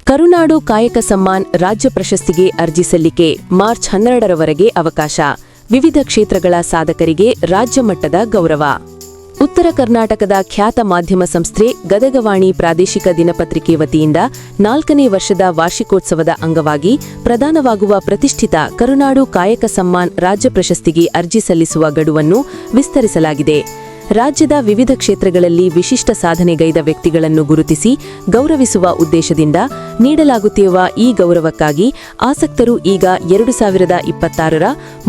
ಕರುನಾಡು ಕಾಯಕ ಸಮ್ಮಾನ್ ರಾಜ್ಯ ಪ್ರಶಸ್ತಿಗೆ ಅರ್ಜಿ ಸಲ್ಲಿಕೆ ಮಾರ್ಚ್ 12ರವರೆಗೆ ಅವಕಾಶ. ವಿವಿಧ ಕ್ಷೇತ್ರಗಳ ಸಾಧಕರಿಗೆ ರಾಜ್ಯ ಮಟ್ಟದ ಗೌರವ. ಉತ್ತರ ಕರ್ನಾಟಕದ ಖ್ಯಾತ ಮಾಧ್ಯಮ ಸಂಸ್ಥೆ ಗದಗವಾಣಿ ಪ್ರಾದೇಶಿಕ ದಿನಪತ್ರಿಕೆ ವತಿಯಿಂದ 4ನೇ ವರ್ಷದ ವಾರ್ಷಿಕೋತ್ಸವದ ಅಂಗವಾಗಿ ಪ್ರದಾನವಾಗುವ ಪ್ರತಿಷ್ಠಿತ ಕರುನಾಡು ಕಾಯಕ ಸಮ್ಮಾನ್ ರಾಜ್ಯ ಪ್ರಶಸ್ತಿಗೆ ಅರ್ಜಿ ಸಲ್ಲಿಸುವ ಗಡುವನ್ನು ವಿಸ್ತರಿಸಲಾಗಿದೆ. ರಾಜ್ಯದ ವಿವಿಧ ಕ್ಷೇತ್ರಗಳಲ್ಲಿ ವಿಶಿಷ್ಟ ಸಾಧನೆಗೈದ ವ್ಯಕ್ತಿಗಳನ್ನು ಗುರುತಿಸಿ ಗೌರವಿಸುವ ಉದ್ದೇಶದಿಂದ ನೀಡಲಾಗುತ್ತಿರುವ ಈ ಗೌರವಕ್ಕಾಗಿ ಆಸಕ್ತರು ಈಗ 2026ರ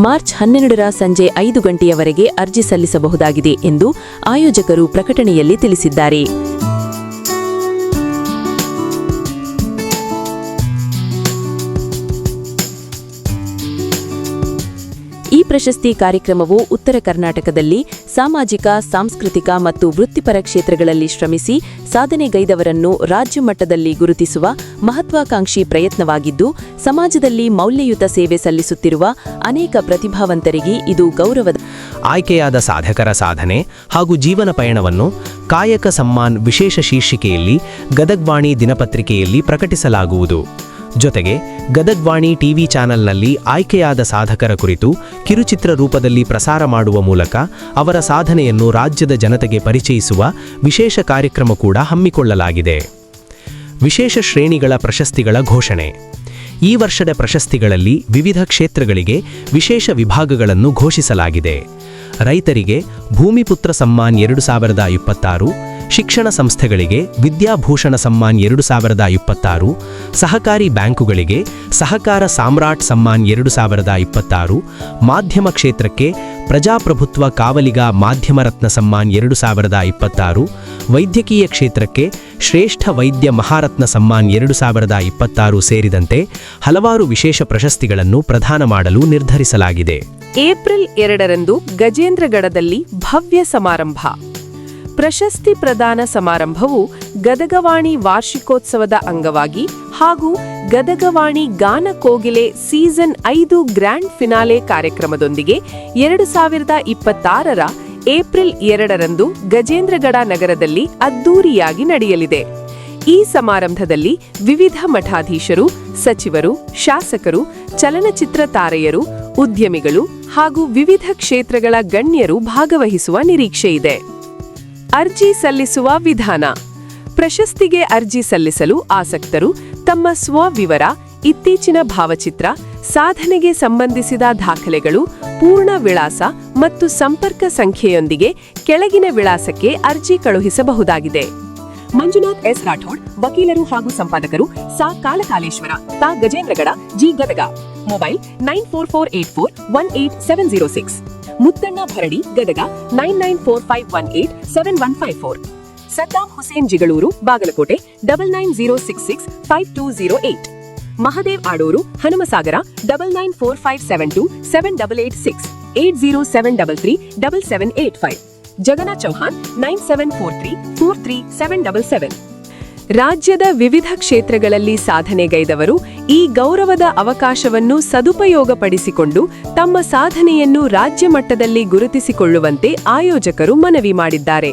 ಮಾರ್ಚ್ 12ರ ಸಂಜೆ 5 ಗಂಟೆಯವರೆಗೆ ಅರ್ಜಿ ಸಲ್ಲಿಸಬಹುದಾಗಿದೆ ಎಂದು ಆಯೋಜಕರು ಪ್ರಕಟಣೆಯಲ್ಲಿ ತಿಳಿಸಿದ್ದಾರೆ. ಈ ಪ್ರಶಸ್ತಿ ಕಾರ್ಯಕ್ರಮವು ಉತ್ತರ ಕರ್ನಾಟಕದಲ್ಲಿ ಸಾಮಾಜಿಕ, ಸಾಂಸ್ಕೃತಿಕ ಮತ್ತು ವೃತ್ತಿಪರ ಕ್ಷೇತ್ರಗಳಲ್ಲಿ ಶ್ರಮಿಸಿ ಸಾಧನೆಗೈದವರನ್ನು ರಾಜ್ಯ ಮಟ್ಟದಲ್ಲಿ ಗುರುತಿಸುವ ಮಹತ್ವಾಕಾಂಕ್ಷಿ ಪ್ರಯತ್ನವಾಗಿದ್ದು, ಸಮಾಜದಲ್ಲಿ ಮೌಲ್ಯಯುತ ಸೇವೆ ಸಲ್ಲಿಸುತ್ತಿರುವ ಅನೇಕ ಪ್ರತಿಭಾವಂತರಿಗೆ ಇದು ಗೌರವದ. ಆಯ್ಕೆಯಾದ ಸಾಧಕರ ಸಾಧನೆ ಹಾಗೂ ಜೀವನ ಪಯಣವನ್ನು ಕಾಯಕ ಸಮ್ಮಾನ್ ವಿಶೇಷ ಶೀರ್ಷಿಕೆಯಲ್ಲಿ ಗದಗವಾಣಿ ದಿನಪತ್ರಿಕೆಯಲ್ಲಿ ಪ್ರಕಟಿಸಲಾಗುವುದು. ಜೊತೆಗೆ ಗದಗವಾಣಿ ಟಿವಿ ಚಾನೆಲ್ನಲ್ಲಿ ಆಯ್ಕೆಯಾದ ಸಾಧಕರ ಕುರಿತು ಕಿರುಚಿತ್ರ ರೂಪದಲ್ಲಿ ಪ್ರಸಾರ ಮಾಡುವ ಮೂಲಕ ಅವರ ಸಾಧನೆಯನ್ನು ರಾಜ್ಯದ ಜನತೆಗೆ ಪರಿಚಯಿಸುವ ವಿಶೇಷ ಕಾರ್ಯಕ್ರಮ ಕೂಡ ಹಮ್ಮಿಕೊಳ್ಳಲಾಗಿದೆ. ವಿಶೇಷ ಶ್ರೇಣಿಗಳ ಪ್ರಶಸ್ತಿಗಳ ಘೋಷಣೆ. ಈ ವರ್ಷದ ಪ್ರಶಸ್ತಿಗಳಲ್ಲಿ ವಿವಿಧ ಕ್ಷೇತ್ರಗಳಿಗೆ ವಿಶೇಷ ವಿಭಾಗಗಳನ್ನು ಘೋಷಿಸಲಾಗಿದೆ. ರೈತರಿಗೆ ಭೂಮಿಪುತ್ರ ಸಮ್ಮಾನ್ 2026, ಶಿಕ್ಷಣ ಸಂಸ್ಥೆಗಳಿಗೆ ವಿದ್ಯಾಭೂಷಣ ಸಮ್ಮಾನ್ 2026, ಸಹಕಾರಿ ಬ್ಯಾಂಕುಗಳಿಗೆ ಸಹಕಾರ ಸಾಮ್ರಾಟ್ ಸಮ್ಮಾನ್ 2026, ಮಾಧ್ಯಮ ಕ್ಷೇತ್ರಕ್ಕೆ ಪ್ರಜಾಪ್ರಭುತ್ವ ಕಾವಲಿಗ ಮಾಧ್ಯಮ ರತ್ನ ಸಮ್ಮಾನ್ 2026, ವೈದ್ಯಕೀಯ ಕ್ಷೇತ್ರಕ್ಕೆ ಶ್ರೇಷ್ಠ ವೈದ್ಯ ಮಹಾರತ್ನ ಸಮ್ಮಾನ್ 2026 ಸೇರಿದಂತೆ ಹಲವಾರು ವಿಶೇಷ ಪ್ರಶಸ್ತಿಗಳನ್ನು ಪ್ರದಾನ ಮಾಡಲು ನಿರ್ಧರಿಸಲಾಗಿದೆ. ಏಪ್ರಿಲ್ 2ರಂದು ಗಜೇಂದ್ರಗಡದಲ್ಲಿ ಭವ್ಯ ಸಮಾರಂಭ. ಪ್ರಶಸ್ತಿ ಪ್ರದಾನ ಸಮಾರಂಭವು ಗದಗವಾಣಿ ವಾರ್ಷಿಕೋತ್ಸವದ ಅಂಗವಾಗಿ ಹಾಗೂ ಗದಗವಾಣಿ ಗಾನ ಕೋಗಿಲೆ ಸೀಸನ್ 5 ಗ್ರ್ಯಾಂಡ್ ಫಿನಾಲೆ ಕಾರ್ಯಕ್ರಮದೊಂದಿಗೆ 2026ರ ಏಪ್ರಿಲ್ 2ರಂದು ಗಜೇಂದ್ರಗಡ ನಗರದಲ್ಲಿ ಅದ್ದೂರಿಯಾಗಿ ನಡೆಯಲಿದೆ. ಈ ಸಮಾರಂಭದಲ್ಲಿ ವಿವಿಧ ಮಠಾಧೀಶರು, ಸಚಿವರು, ಶಾಸಕರು, ಚಲನಚಿತ್ರ ತಾರೆಯರು, ಉದ್ಯಮಿಗಳು ಹಾಗೂ ವಿವಿಧ ಕ್ಷೇತ್ರಗಳ ಗಣ್ಯರು ಭಾಗವಹಿಸುವ ನಿರೀಕ್ಷೆಯಿದೆ. ಅರ್ಜಿ ಸಲ್ಲಿಸುವ ವಿಧಾನ. ಪ್ರಶಸ್ತಿಗೆ ಅರ್ಜಿ ಸಲ್ಲಿಸಲು ಆಸಕ್ತರು ತಮ್ಮ ಸ್ವವಿವರ, ಇತ್ತೀಚಿನ ಭಾವಚಿತ್ರ, ಸಾಧನೆಗೆ ಸಂಬಂಧಿಸಿದ ದಾಖಲೆಗಳು, ಪೂರ್ಣ ವಿಳಾಸ ಮತ್ತು ಸಂಪರ್ಕ ಸಂಖ್ಯೆಯೊಂದಿಗೆ ಕೆಳಗಿನ ವಿಳಾಸಕ್ಕೆ ಅರ್ಜಿ ಕಳುಹಿಸಬಹುದಾಗಿದೆ. ಮಂಜುನಾಥ್ ಎಸ್ ರಾಠೋಡ್, ವಕೀಲರು ಹಾಗೂ ಸಂಪಾದಕರು, ಸಾ ಕಾಲಕಾಲೇಶ್ವರ, ತಾ ಗಜೇಂದ್ರಗಡ, ಜಿ ಗದಗ. ಮೊಬೈಲ್ 9448418706. ಮುತ್ತಣ್ಣ ಭರಡಿ, ಗದಗ 9945187154. ಸದ್ದಾಂ ಹುಸೇನ್ ಜಿಗಳೂರು, ಬಾಗಲಕೋಟೆ 9906652008. ಮಹದೇವ್ ಆಡೂರು, ಹನುಮಸಾಗರ 9945727886 807337785. ಜಗನಾ ಚೌಹಾನ್ 9743437777. ರಾಜ್ಯದ ವಿವಿಧ ಕ್ಷೇತ್ರಗಳಲ್ಲಿ ಸಾಧನೆಗೈದವರು ಈ ಗೌರವದ ಅವಕಾಶವನ್ನು ಸದುಪಯೋಗಪಡಿಸಿಕೊಂಡು ತಮ್ಮ ಸಾಧನೆಯನ್ನು ರಾಜ್ಯ ಮಟ್ಟದಲ್ಲಿ ಗುರುತಿಸಿಕೊಳ್ಳುವಂತೆ ಆಯೋಜಕರು ಮನವಿ ಮಾಡಿದ್ದಾರೆ.